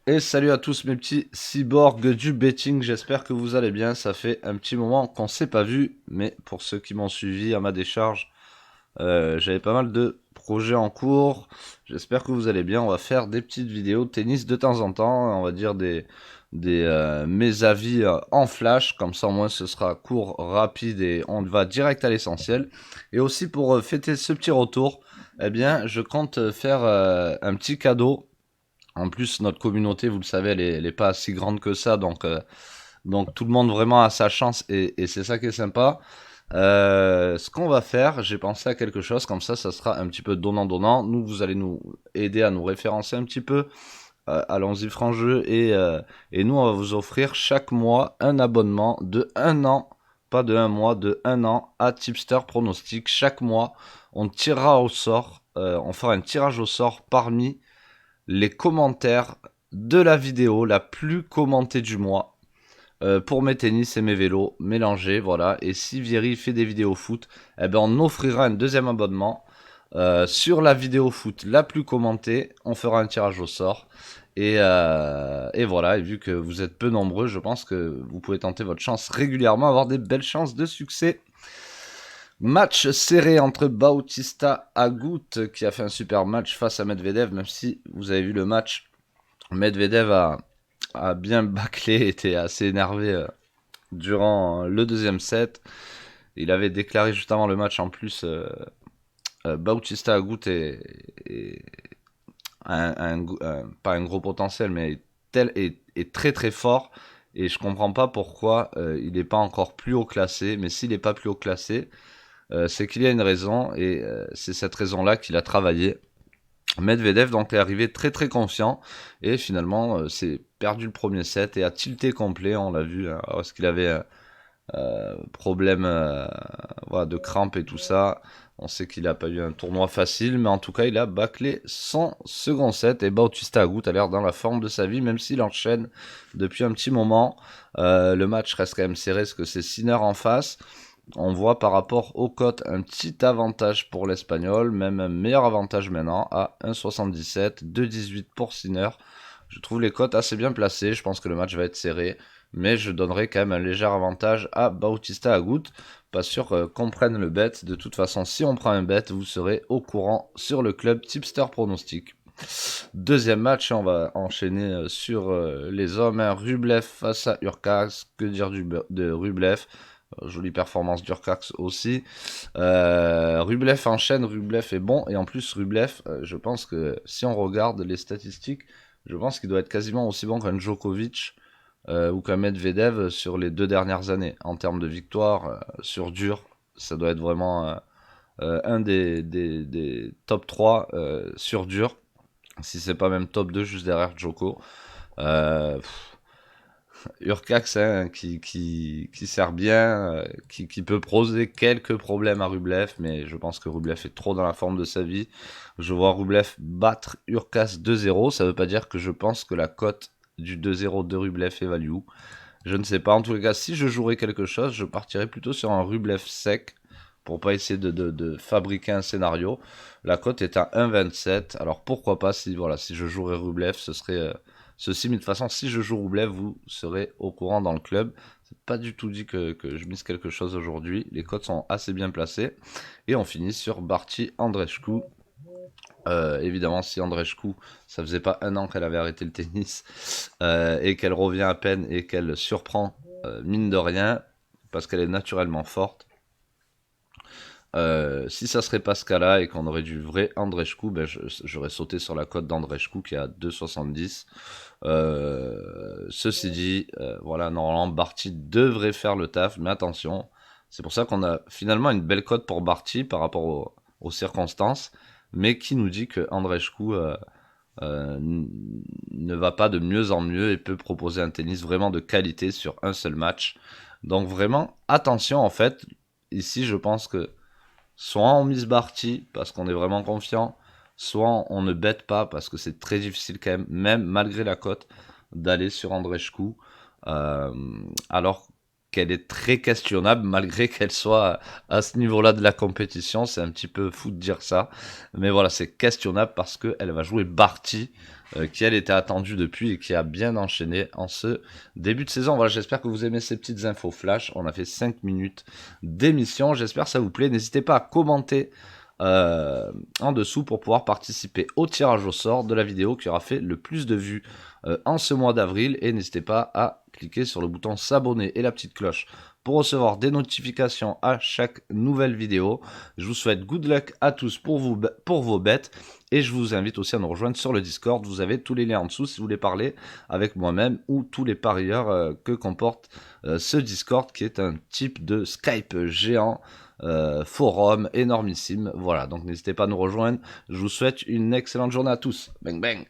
Et salut à tous mes petits cyborgs du betting, j'espère que vous allez bien, ça fait un petit moment qu'on s'est pas vu, mais pour ceux qui m'ont suivi à ma décharge, j'avais pas mal de projets en cours, j'espère que vous allez bien, on va faire des petites vidéos de tennis de temps en temps, on va dire mes avis en flash, comme ça au moins ce sera court, rapide et on va direct à l'essentiel. Et aussi pour fêter ce petit retour, eh bien je compte faire un petit cadeau. En plus, notre communauté, vous le savez, elle est pas si grande que ça, donc tout le monde vraiment a sa chance et c'est ça qui est sympa. Ce qu'on va faire, j'ai pensé à quelque chose comme ça sera un petit peu donnant-donnant. Nous, vous allez nous aider à nous référencer un petit peu. Allons-y franc jeu et nous, on va vous offrir chaque mois un abonnement de un an, pas de un mois, de un an à Tipster Pronostic. Chaque mois, on tirera au sort, on fera un tirage au sort parmi les commentaires de la vidéo la plus commentée du mois pour mes tennis et mes vélos mélangés, voilà. Et si Vieri fait des vidéos foot, eh ben on offrira un deuxième abonnement sur la vidéo foot la plus commentée. On fera un tirage au sort. Et voilà, et vu que vous êtes peu nombreux, je pense que vous pouvez tenter votre chance régulièrement, avoir des belles chances de succès. Match serré entre Bautista Agut, qui a fait un super match face à Medvedev, même si vous avez vu le match, Medvedev a bien bâclé, était assez énervé durant le deuxième set. Il avait déclaré juste avant le match en plus, Bautista Agut est pas un gros potentiel, mais est très très fort. Et je comprends pas pourquoi il n'est pas encore plus haut classé. Mais s'il n'est pas plus haut classé, c'est qu'il y a une raison. Et c'est cette raison-là qu'il a travaillé. Medvedev donc est arrivé très très confiant et finalement s'est perdu le premier set et a tilté complet, on l'a vu, hein, parce qu'il avait problème voilà, de crampes et tout ça. On sait qu'il n'a pas eu un tournoi facile, mais en tout cas il a bâclé son second set et Bautista Agut a l'air dans la forme de sa vie, même s'il enchaîne depuis un petit moment. Le match reste quand même serré parce que c'est Sinner en face. On voit par rapport aux cotes un petit avantage pour l'Espagnol, même un meilleur avantage maintenant à 1,77, 2,18 pour Sinner. Je trouve les cotes assez bien placées, je pense que le match va être serré, mais je donnerai quand même un léger avantage à Bautista Agut. Pas sûr qu'on prenne le bet, de toute façon si on prend un bet, vous serez au courant sur le club Tipster Pronostic. Deuxième match, on va enchaîner sur les hommes. Rublev face à Urkaz. Que dire de Rublev? Jolie performance d'Urkaz aussi. Rublev enchaîne, Rublev est bon. Et en plus, Rublev, je pense que si on regarde les statistiques, je pense qu'il doit être quasiment aussi bon qu'un Djokovic ou qu'un Medvedev sur les 2 dernières années. En termes de victoire sur dur, ça doit être vraiment un des top 3 sur dur si c'est pas même top 2 juste derrière Joko. Euh, Urcax hein, qui sert bien, qui peut poser quelques problèmes à Rublev, mais je pense que Rublev est trop dans la forme de sa vie. Je vois Rublev battre Urcax 2-0, ça veut pas dire que je pense que la cote du 2-0 de Rublev est value. Je ne sais pas, en tous les cas, si je jouerais quelque chose, je partirais plutôt sur un Rublev sec pour pas essayer de fabriquer un scénario. La cote est à 1,27. Alors pourquoi pas si voilà si je jouerais Rublev, ce serait ceci. Mais de toute façon, si je joue Rublev, vous serez au courant dans le club. C'est pas du tout dit que je mise quelque chose aujourd'hui. Les cotes sont assez bien placées. Et on finit sur Barty Andreescu. Évidemment, si Andreescu, ça faisait pas un an qu'elle avait arrêté le tennis et qu'elle revient à peine et qu'elle surprend mine de rien parce qu'elle est naturellement forte. Si ça serait pas ce cas-là et qu'on aurait du vrai Andreescu, ben j'aurais sauté sur la cote d'Andreescu qui est à 2,70. Ceci dit, voilà, normalement Barty devrait faire le taf, mais attention, c'est pour ça qu'on a finalement une belle cote pour Barty par rapport aux circonstances, mais qui nous dit que Andreescu ne va pas de mieux en mieux et peut proposer un tennis vraiment de qualité sur un seul match. Donc vraiment, attention en fait, ici je pense que soit on mise Barty parce qu'on est vraiment confiant, soit on ne bête pas parce que c'est très difficile quand même malgré la cote, d'aller sur Andreescu. Euh, alors qu'elle est très questionnable malgré qu'elle soit à ce niveau-là de la compétition. C'est un petit peu fou de dire ça. Mais voilà, c'est questionnable parce qu'elle va jouer Barty, qui elle était attendue depuis et qui a bien enchaîné en ce début de saison. Voilà, j'espère que vous aimez ces petites infos flash. On a fait 5 minutes d'émission. J'espère que ça vous plaît. N'hésitez pas à commenter en dessous pour pouvoir participer au tirage au sort de la vidéo qui aura fait le plus de vues en ce mois d'avril. Et n'hésitez pas à cliquer sur le bouton s'abonner et la petite cloche pour recevoir des notifications à chaque nouvelle vidéo. Je vous souhaite good luck à tous pour vos bets. Et je vous invite aussi à nous rejoindre sur le Discord. Vous avez tous les liens en dessous si vous voulez parler avec moi-même ou tous les parieurs que comporte ce Discord, qui est un type de Skype géant, forum énormissime. Voilà, donc n'hésitez pas à nous rejoindre. Je vous souhaite une excellente journée à tous. Bang bang.